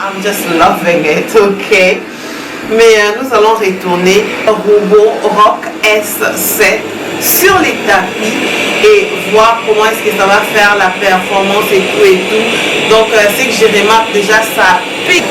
I'm just loving it, ok. Mais nous allons retourner au Roborock S7 sur les tapis et voir comment est-ce que ça va faire la performance et tout. Donc c'est que je remarque déjà ça pique.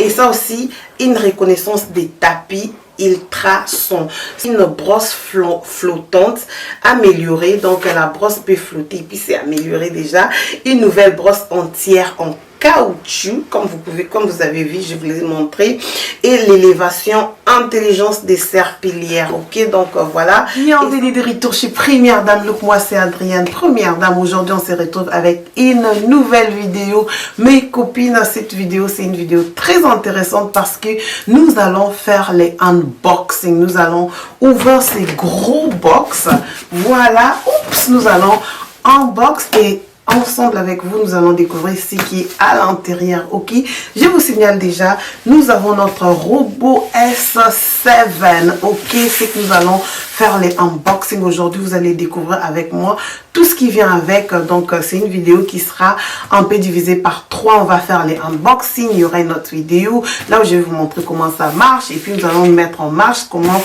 Et ça aussi, une reconnaissance des tapis ultrasons. C'est une brosse flottante améliorée. Donc la brosse peut flotter et puis c'est amélioré déjà. Une nouvelle brosse entière en caoutchouc, comme vous avez vu, je vous l'ai montré, et l'élévation intelligence des serpillières. Ok, donc voilà. Bienvenue de retour chez Première Dame Look. Moi c'est Adrienne, Première Dame. Aujourd'hui on se retrouve avec une nouvelle vidéo. Mes copines, cette vidéo c'est une vidéo très intéressante parce que nous allons faire les unboxing. Nous allons ouvrir ces gros box. Voilà, oups, nous allons unbox et ensemble avec vous, nous allons découvrir ce qui est à l'intérieur. Ok, je vous signale déjà, nous avons notre robot S7. Ok, c'est que nous allons faire les unboxing aujourd'hui. Vous allez découvrir avec moi tout ce qui vient avec. Donc c'est une vidéo qui sera un peu divisée par 3. On va faire les unboxing, il y aura une autre vidéo là où je vais vous montrer comment ça marche et puis nous allons mettre en marche comment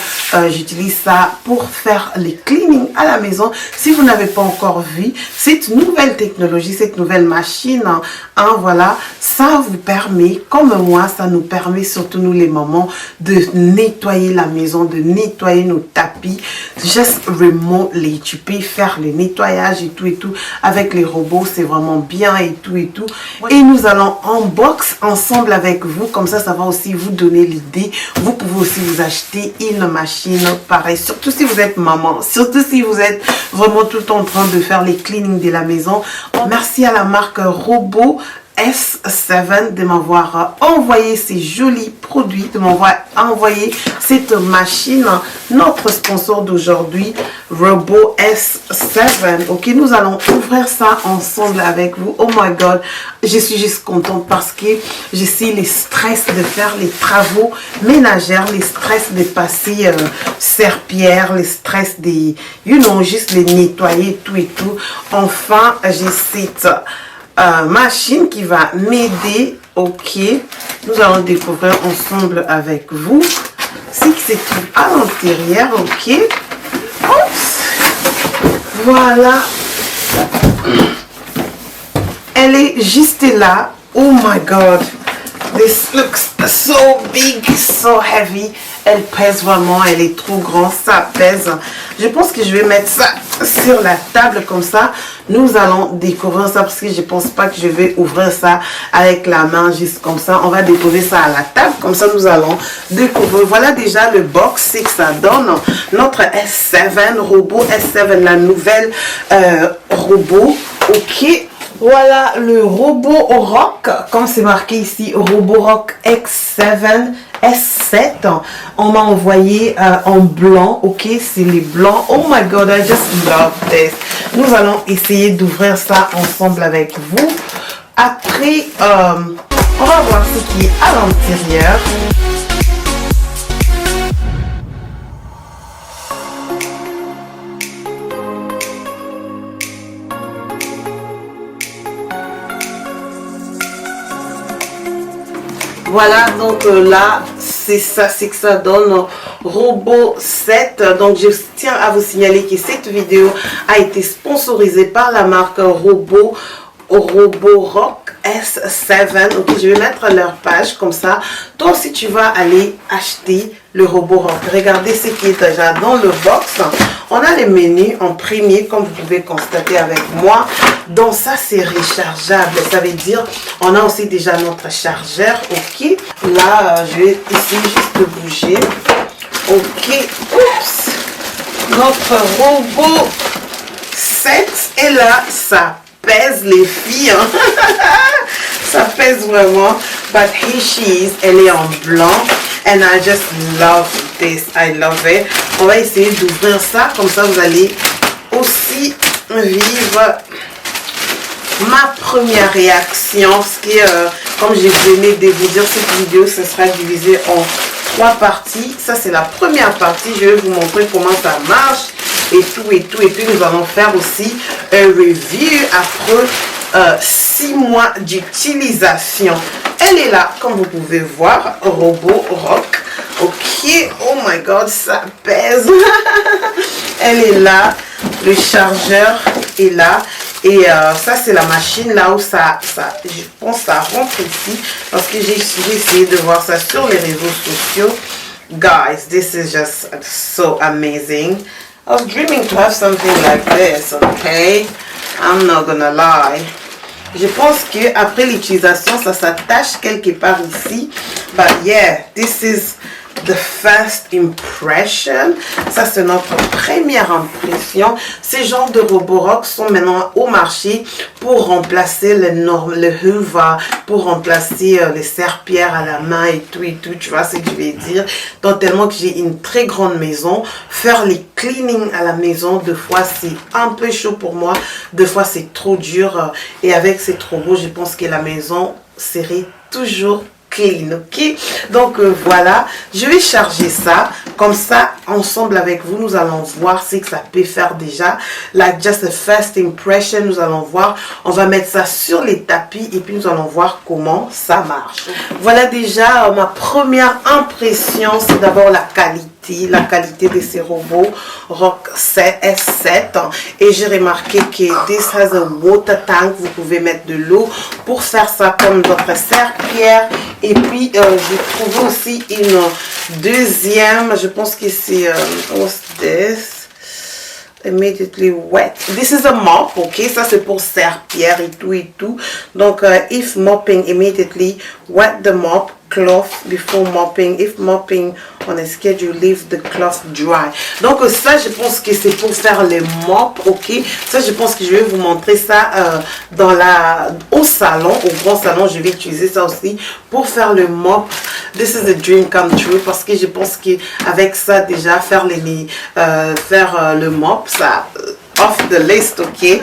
j'utilise ça pour faire les cleaning à la maison. Si vous n'avez pas encore vu cette nouvelle technologie, cette nouvelle machine, hein, voilà, ça vous permet, comme moi, ça nous permet, surtout nous les mamans, de nettoyer la maison, de nettoyer nos tapis. Just remotely, tu peux faire le nettoyage et tout avec les robots, c'est vraiment bien et tout. Et nous allons unbox ensemble avec vous, comme ça va aussi vous donner l'idée. Vous pouvez aussi vous acheter une machine pareille, surtout si vous êtes maman, surtout si vous êtes vraiment tout le temps en train de faire les cleaning de la maison. Merci à la marque Robot S7 de m'avoir envoyé ces jolis produits, de m'avoir envoyé cette machine, notre sponsor d'aujourd'hui, Robot S7. Ok, nous allons ouvrir ça ensemble avec vous. Oh my god, je suis juste contente parce que je sais les stress de faire les travaux ménagers, les stress de passer serpillère, les stress des, juste les nettoyer tout. Enfin, j'ai cette machine qui va m'aider. Ok, nous allons découvrir ensemble avec vous ce qui se trouve à l'intérieur. Ok, oups, voilà, elle est juste là. Oh my god, this looks so big, so heavy. Elle pèse vraiment, elle est trop grande, ça pèse. Je pense que je vais mettre ça sur la table comme ça. Nous allons découvrir ça parce que je pense pas que je vais ouvrir ça avec la main juste comme ça. On va déposer ça à la table, comme ça nous allons découvrir. Voilà déjà le box, c'est que ça donne. Notre S7, robot S7, la nouvelle robot. Ok. Voilà le Roborock, comme c'est marqué ici, Roborock X7 S7. On m'a envoyé en blanc. Ok, c'est les blancs. Oh my god, I just love this. Nous allons essayer d'ouvrir ça ensemble avec vous. Après, on va voir ce qui est à l'intérieur. Voilà, donc là, c'est ça, c'est que ça donne Robot 7. Donc, je tiens à vous signaler que cette vidéo a été sponsorisée par la marque Roborock S7. Ok, je vais mettre leur page comme ça. Toi aussi, tu vas aller acheter le Roborock. Regardez ce qui est déjà dans le box. On a les menus en premier, comme vous pouvez constater avec moi. Donc ça, c'est rechargeable. Ça veut dire, on a aussi déjà notre chargeur. Ok. Là, je vais essayer juste de bouger. Ok. Oups. Notre robot 7 est là. Ça pèse, les filles. Ça pèse vraiment. But here she is. Elle est en blanc. And I just love this. I love it. On va essayer d'ouvrir ça. Comme ça, vous allez aussi vivre ma première réaction. Parce que, comme j'ai venais de vous dire, cette vidéo, ce sera divisé en 3 parties. Ça, c'est la première partie. Je vais vous montrer comment ça marche. et tout et tout. Et puis nous allons faire aussi un review après 6 mois d'utilisation. Elle est là, comme vous pouvez voir, Roborock. Ok, oh my god, ça pèse. Elle est là, le chargeur est là. Et ça, c'est la machine là où je pense ça rentre ici. Parce que j'ai essayé de voir ça sur les réseaux sociaux. Guys, this is just so amazing. I was dreaming to have something like this, okay? I'm not gonna lie. Je pense que après l'utilisation, ça s'attache quelque part ici. But yeah, this is the first impression. Ça, c'est notre première impression. Ces genres de Roborock sont maintenant au marché pour remplacer le Hoover, pour remplacer les serpillères à la main et tout, tu vois ce que je vais dire. Donc, tellement que j'ai une très grande maison, faire les cleaning à la maison, deux fois, c'est un peu chaud pour moi. Deux fois, c'est trop dur. Et avec ces robots, je pense que la maison serait toujours clean, ok? Donc voilà, je vais charger ça comme ça ensemble avec vous. Nous allons voir ce que ça peut faire déjà, like just a first impression. Nous allons voir, on va mettre ça sur les tapis et puis nous allons voir comment ça marche. Voilà déjà ma première impression. C'est d'abord la qualité de ces robots Rock S7, et j'ai remarqué que this has a water tank. Vous pouvez mettre de l'eau pour faire ça comme votre serpillière. Et puis j'ai trouvé aussi une deuxième, je pense que c'est what's this? Immediately wet. This is a mop, ok? Ça c'est pour serpillière et tout. Donc if mopping, immediately wet the mop cloth before mopping. If mopping on a schedule, leave the cloth dry. Donc ça, je pense que c'est pour faire les mops, ok? Ça, je pense que je vais vous montrer ça au salon, au grand salon. Je vais utiliser ça aussi pour faire le mop. This is a dream come true, parce que je pense que avec ça déjà faire le mop, ça off the list, ok?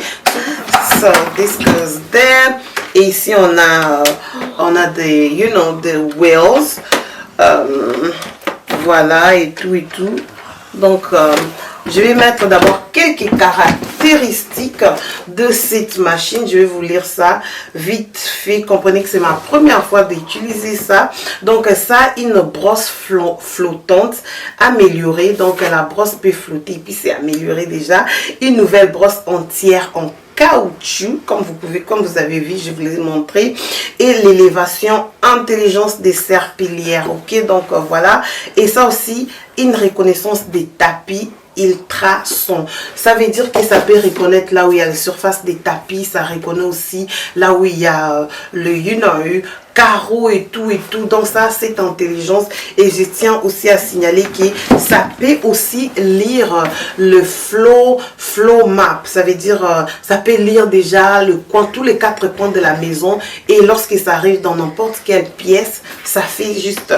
So this goes there. Et ici on a des, you know, the wheels, voilà, et tout. Donc je vais mettre d'abord quelques caractéristiques de cette machine. Je vais vous lire ça vite fait. Comprenez que c'est ma première fois d'utiliser ça. Donc ça, une brosse flottante améliorée. Donc la brosse peut flotter, puis c'est amélioré déjà. Une nouvelle brosse entière en caoutchouc, comme vous avez vu, je vous l'ai montré, et l'élévation intelligence des serpillières, ok? Donc voilà, et ça aussi, une reconnaissance des tapis ultrason. Ça veut dire que ça peut reconnaître là où il y a la surface des tapis, ça reconnaît aussi là où il y a le carreau et tout. Donc ça, cette intelligence. Et je tiens aussi à signaler que ça peut aussi lire le flow map. Ça veut dire ça peut lire déjà tous les 4 coins de la maison, et lorsque ça arrive dans n'importe quelle pièce, ça fait juste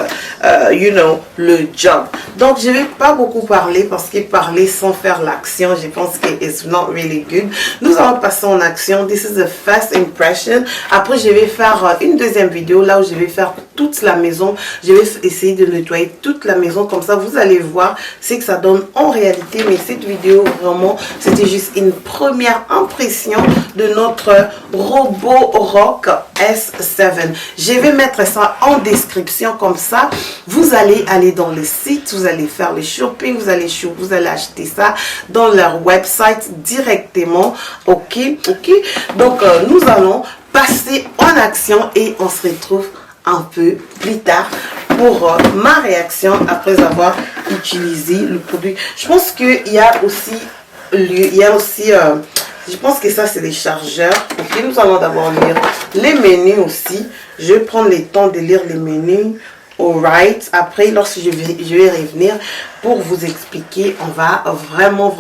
you know, le job. Donc je vais pas beaucoup parler, parce que parler sans faire l'action, je pense que it's not really good. Nous allons passer en action. This is the first impression. Après je vais faire une deuxième vidéo là où je vais faire toute la maison. Je vais essayer de nettoyer toute la maison, comme ça vous allez voir ce que ça donne en réalité. Mais cette vidéo, vraiment, c'était juste une première impression de notre Roborock S7. Je vais mettre ça en description, comme ça vous allez aller dans le site, vous allez faire le shopping, vous allez acheter ça dans leur website directement, ok? Donc nous allons passer en action et on se retrouve un peu plus tard pour ma réaction après avoir utilisé le produit. Je pense qu'il y a aussi, je pense que ça c'est les chargeurs. Ok, nous allons d'abord lire les menus aussi. Je vais prendre le temps de lire les menus. Alright, après lorsque je vais revenir pour vous expliquer, on va vraiment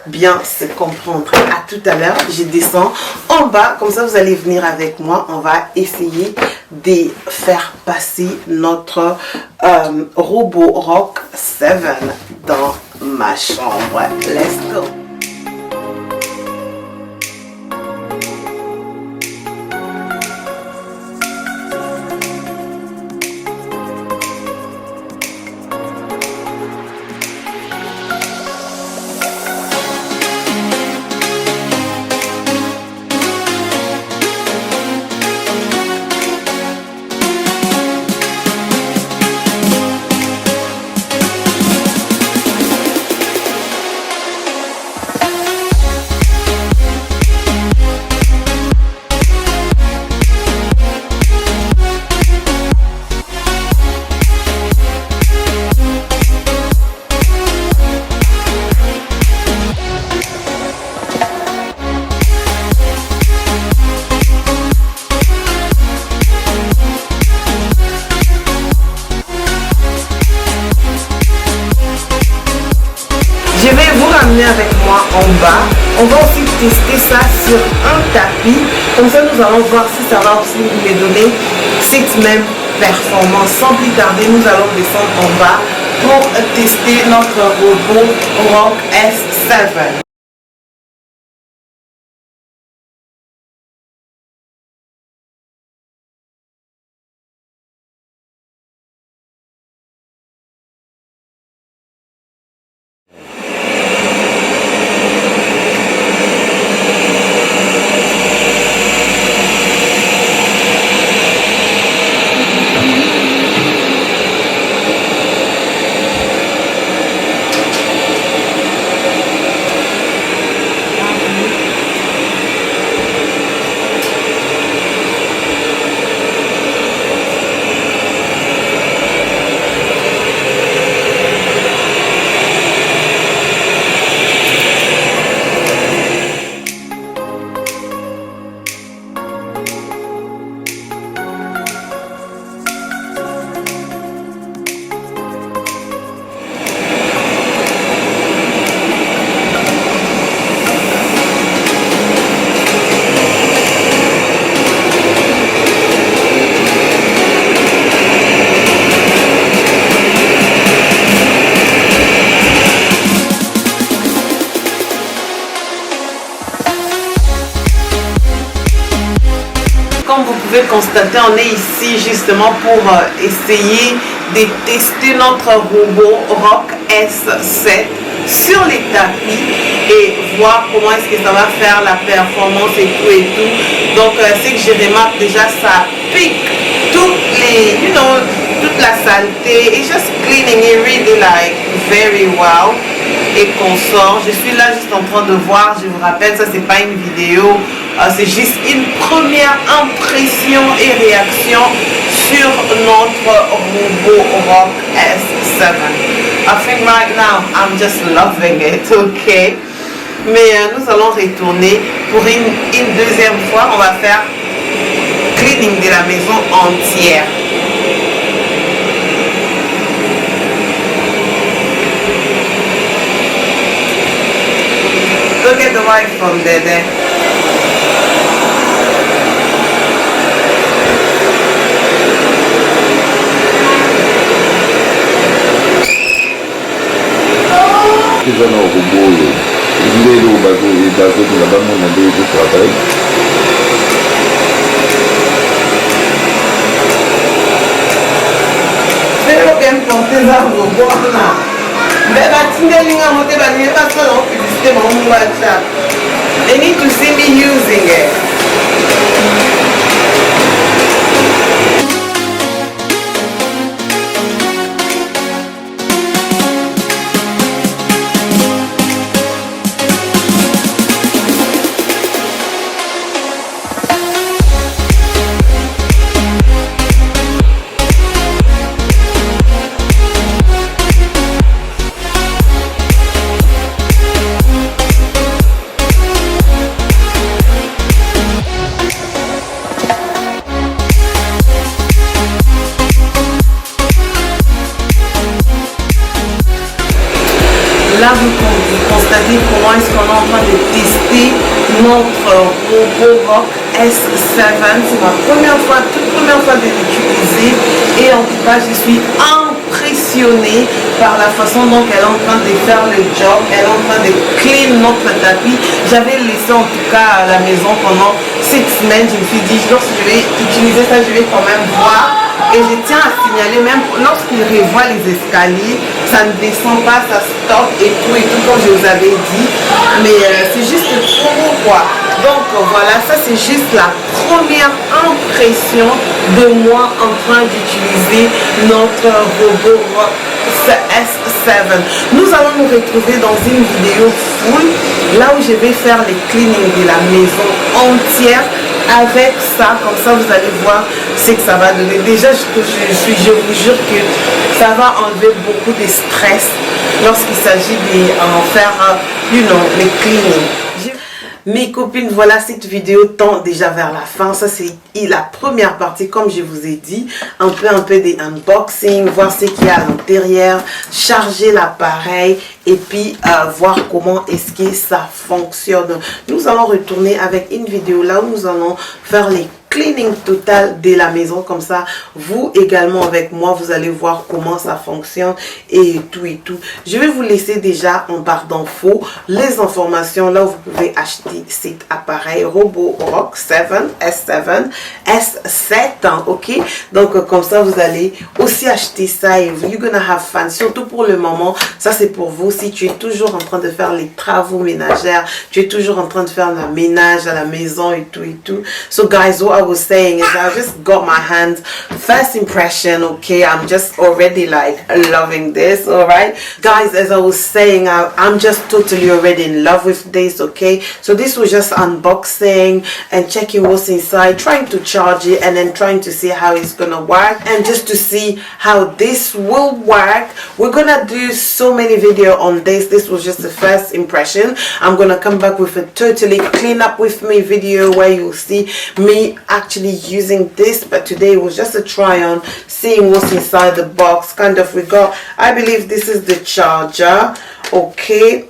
bien se comprendre. À tout à l'heure, je descends en bas, comme ça vous allez venir avec moi. On va essayer de faire passer notre Roborock 7 dans ma chambre. Let's go. viens avec moi en bas. On va aussi tester ça sur un tapis. Comme ça, nous allons voir si ça va aussi nous donner cette même performance. Sans plus tarder, nous allons descendre en bas pour tester notre robot Rock S7. Comme vous pouvez constater, on est ici justement pour essayer de tester notre robot Rock S7 sur les tapis et voir comment est-ce que ça va faire la performance et tout. Donc c'est que je remarque déjà, ça pique toutes les, toute la saleté et just cleaning it really like very well. Et qu'on sort, je suis là juste en train de voir, je vous rappelle, ça c'est pas une vidéo, c'est juste une première impression et réaction sur notre robot Rock S7. I think right now I'm just loving it, ok? Mais nous allons retourner pour une deuxième fois, on va faire cleaning de la maison entière. Look at the wife from there. Kijana wa kuboyo zile ile ubazo na bamu na ndio travail. Pero que importe za robot na. Mais batindelinga mote ba ni ba so on publicité mon WhatsApp. They need to see me using it. Là, vous constatez comment est-ce qu'on est en train de tester notre robot Rock S7. C'est ma première fois, toute première fois de l'utiliser. Et en tout cas, je suis impressionnée par la façon dont elle est en train de faire le job. Elle est en train de clean notre tapis. J'avais laissé en tout cas à la maison pendant 6 semaines. Je me suis dit, lorsque je vais utiliser ça, je vais quand même voir. Et je tiens à signaler, même lorsqu'il revoit les escaliers, ça ne descend pas, ça stoppe et tout, comme je vous avais dit. Mais c'est juste trop quoi. Donc voilà, ça c'est juste la première impression de moi en train d'utiliser notre robot S7. Nous allons nous retrouver dans une vidéo full, là où je vais faire les cleaning de la maison entière. Avec ça, comme ça vous allez voir ce que ça va donner. Déjà je vous jure que ça va enlever beaucoup de stress lorsqu'il s'agit de faire les cleaning. Mes copines, voilà, cette vidéo tend déjà vers la fin. Ça, c'est la première partie, comme je vous ai dit. Un peu des unboxing, voir ce qu'il y a à l'intérieur, charger l'appareil et puis voir comment est-ce que ça fonctionne. Nous allons retourner avec une vidéo là où nous allons faire les cleaning total de la maison, comme ça vous également avec moi vous allez voir comment ça fonctionne et tout. Je vais vous laisser déjà en barre d'infos les informations là où vous pouvez acheter cet appareil Roborock 7 S7 S7, ok. Donc comme ça vous allez aussi acheter ça et you're gonna have fun. Surtout pour le moment, ça c'est pour vous si tu es toujours en train de faire les travaux ménagères, tu es toujours en train de faire le ménage à la maison et tout. So guys, what I was saying is I just got my hands, first impression, okay, I'm just already like loving this. All right guys, as I was saying, I'm just totally already in love with this, okay. So this was just unboxing and checking what's inside, trying to charge it and then trying to see how it's gonna work and just to see how this will work. We're gonna do so many videos on this. This was just the first impression. I'm gonna come back with a totally clean up with me video where you'll see me actually using this, but today it was just a try on, seeing what's inside the box. Kind of, we got, I believe this is the charger, okay.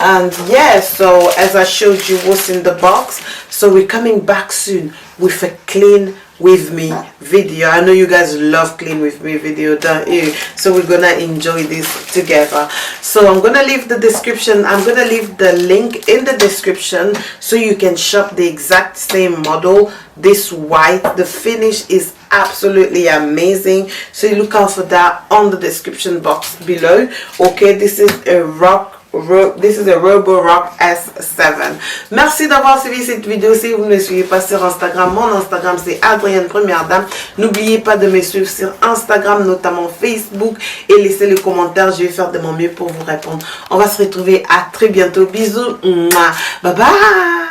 And yeah, so as I showed you what's in the box, so we're coming back soon with a clean with me video. I know you guys love clean with me video, don't you? So we're gonna enjoy this together. So I'm gonna leave the description, I'm gonna leave the link in the description so you can shop the exact same model, this white. The finish is absolutely amazing, so you look out for that on the description box below, okay. This is a Roborock S7. Merci d'avoir suivi cette vidéo. Si vous ne me suivez pas sur Instagram, mon Instagram c'est Adrienne Première Dame. N'oubliez pas de me suivre sur Instagram, notamment Facebook, et laissez les commentaires. Je vais faire de mon mieux pour vous répondre. On va se retrouver à très bientôt. Bisous. Bye bye.